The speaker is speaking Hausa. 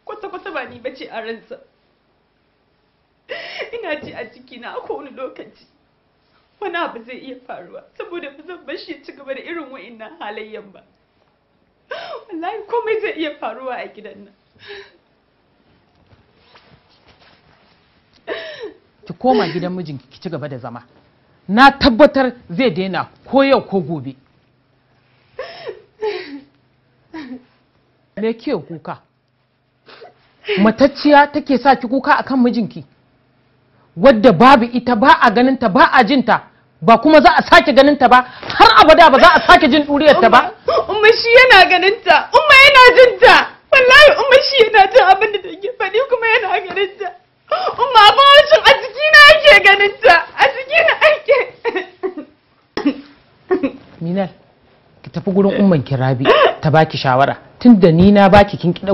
kwata-kwata ba ni bace a ransa. Ina ji a jikina a kowane lokaci wani abu zai iya faruwa saboda ba zan bar shi ya ci gaba da irin wa'innan halayyan ba. Wallahi komai zai iya faruwa a gidan nan. Ki koma gidan mijinki ki ci gaba da zama. Na tabbatar zai daina ko yau ko gobe. Me ke kuka? Matacciya take sa ki kuka akan mijinki? Wadda babu ita ba a ganinta ba a jinta ba kuma za a sake ganinta ba har abada ba za a sake jin ɗuriyarta ba. Umma shi yana ganinta, umma yana jinta. Wallahi umma shi yana jin abin da take faɗi kuma yana ganinta. Umma abin wancan a cikina ake ganinta, a cikina ake. Minal, ki tafi gurin umman ki Rabi ta baki shawara tunda ni na baki kin ki